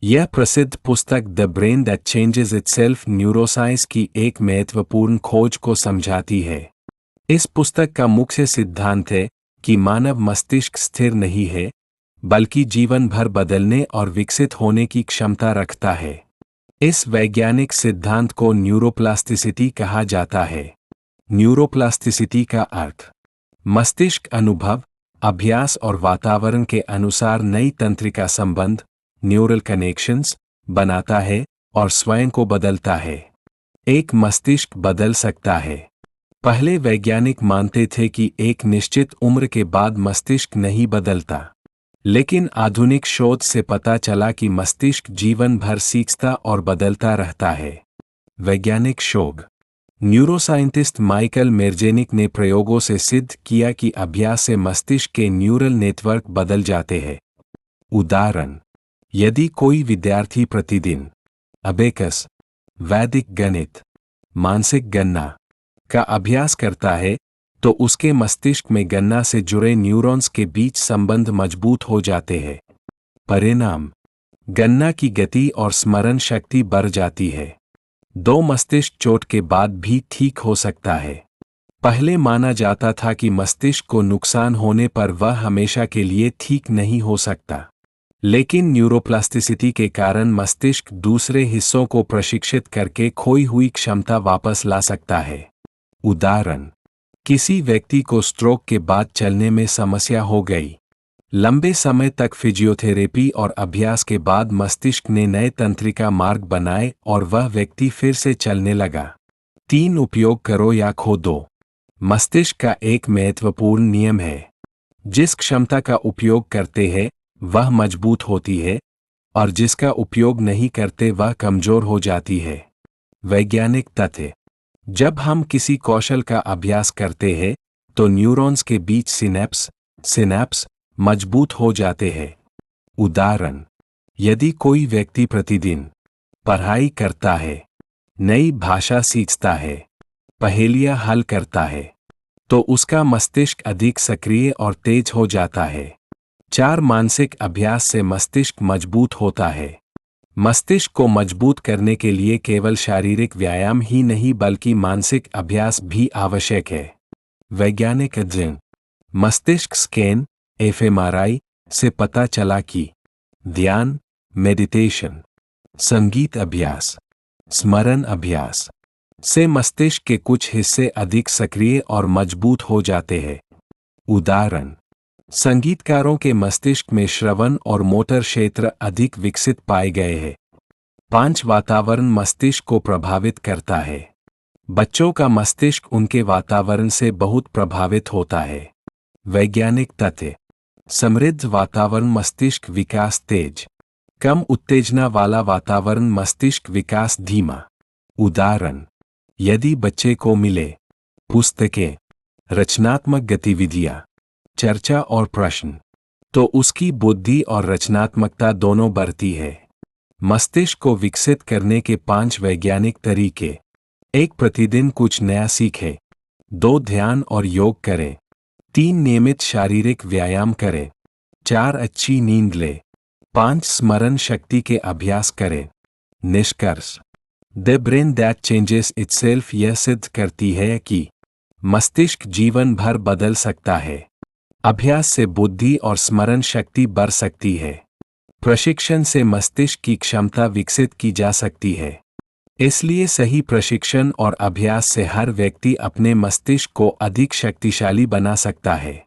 यह प्रसिद्ध पुस्तक the brain that changes itself neuroscience की एक महत्वपूर्ण खोज को समझाती है। इस पुस्तक का मुख्य सिद्धांत है कि मानव मस्तिष्क स्थिर नहीं है, बल्कि जीवन भर बदलने और विकसित होने की क्षमता रखता है। इस वैज्ञानिक सिद्धांत को न्यूरोप्लास्टिसिटी कहा जाता है। न्यूरोप्लास्टिसिटी का अर्थ मस्तिष्क अनुभव, अभ्यास और वातावरण के अनुसार नई तंत्रिका संबंध, न्यूरल कनेक्शंस बनाता है और स्वयं को बदलता है। एक मस्तिष्क बदल सकता है। पहले वैज्ञानिक मानते थे कि एक निश्चित उम्र के बाद मस्तिष्क नहीं बदलता, लेकिन आधुनिक शोध से पता चला कि मस्तिष्क जीवन भर सीखता और बदलता रहता है। वैज्ञानिक शोध। न्यूरोसाइंटिस्ट माइकल मेरजेनिक ने प्रयोगों से सिद्ध किया कि अभ्यास से मस्तिष्क के न्यूरल नेटवर्क बदल जाते हैं। उदाहरण, यदि कोई विद्यार्थी प्रतिदिन अबेकस, वैदिक गणित, मानसिक गणना का अभ्यास करता है, तो उसके मस्तिष्क में गणना से जुड़े न्यूरॉन्स के बीच संबंध मजबूत हो जाते हैं। परिणाम, गणना की गति और स्मरण शक्ति बढ़ जाती है। दो मस्तिष्क चोट के बाद भी ठीक हो सकता है। पहले माना जाता था कि मस्तिष्क को नुकसान होने पर वह हमेशा के लिए ठीक नहीं हो सकता, लेकिन न्यूरोप्लास्टिसिटी के कारण मस्तिष्क दूसरे हिस्सों को प्रशिक्षित करके खोई हुई क्षमता वापस ला सकता है। उदाहरण, किसी व्यक्ति को स्ट्रोक के बाद चलने में समस्या हो गई। लंबे समय तक फिजियोथेरेपी और अभ्यास के बाद मस्तिष्क ने नए तंत्रिका मार्ग बनाए और वह व्यक्ति फिर से चलने लगा। 3 उपयोग करो या खो दो। मस्तिष्क का एक महत्वपूर्ण नियम है, जिस क्षमता का उपयोग करते हैं वह मजबूत होती है और जिसका उपयोग नहीं करते वह कमजोर हो जाती है। वैज्ञानिक तथ्य। जब हम किसी कौशल का अभ्यास करते हैं तो न्यूरॉन्स के बीच सिनैप्स मजबूत हो जाते हैं। उदाहरण, यदि कोई व्यक्ति प्रतिदिन पढ़ाई करता है, नई भाषा सीखता है, पहेलियां हल करता है, तो उसका मस्तिष्क अधिक सक्रिय और तेज हो जाता है। 4 मानसिक अभ्यास से मस्तिष्क मजबूत होता है। मस्तिष्क को मजबूत करने के लिए केवल शारीरिक व्यायाम ही नहीं बल्कि मानसिक अभ्यास भी आवश्यक है। वैज्ञानिक अध्ययन। मस्तिष्क स्कैन एफएमआरआई से पता चला कि ध्यान, मेडिटेशन, संगीत अभ्यास, स्मरण अभ्यास से मस्तिष्क के कुछ हिस्से अधिक सक्रिय और मजबूत हो जाते हैं। उदाहरण, संगीतकारों के मस्तिष्क में श्रवण और मोटर क्षेत्र अधिक विकसित पाए गए हैं। 5 वातावरण मस्तिष्क को प्रभावित करता है। बच्चों का मस्तिष्क उनके वातावरण से बहुत प्रभावित होता है। वैज्ञानिक तथ्य। समृद्ध वातावरण मस्तिष्क विकास तेज, कम उत्तेजना वाला वातावरण मस्तिष्क विकास धीमा। उदाहरण, यदि बच्चे को मिले पुस्तकें, रचनात्मक गतिविधियां, चर्चा और प्रश्न, तो उसकी बुद्धि और रचनात्मकता दोनों बढ़ती है। मस्तिष्क को विकसित करने के 5 वैज्ञानिक तरीके। 1. प्रतिदिन कुछ नया सीखें। 2. ध्यान और योग करें। 3. नियमित शारीरिक व्यायाम करें। 4. अच्छी नींद लें। 5. स्मरण शक्ति के अभ्यास करें। निष्कर्ष। The brain that changes itself यह सिद्ध करती है कि मस्तिष्क जीवन भर बदल सकता है। अभ्यास से बुद्धि और स्मरण शक्ति बढ़ सकती है। प्रशिक्षण से मस्तिष्क की क्षमता विकसित की जा सकती है। इसलिए सही प्रशिक्षण और अभ्यास से हर व्यक्ति अपने मस्तिष्क को अधिक शक्तिशाली बना सकता है।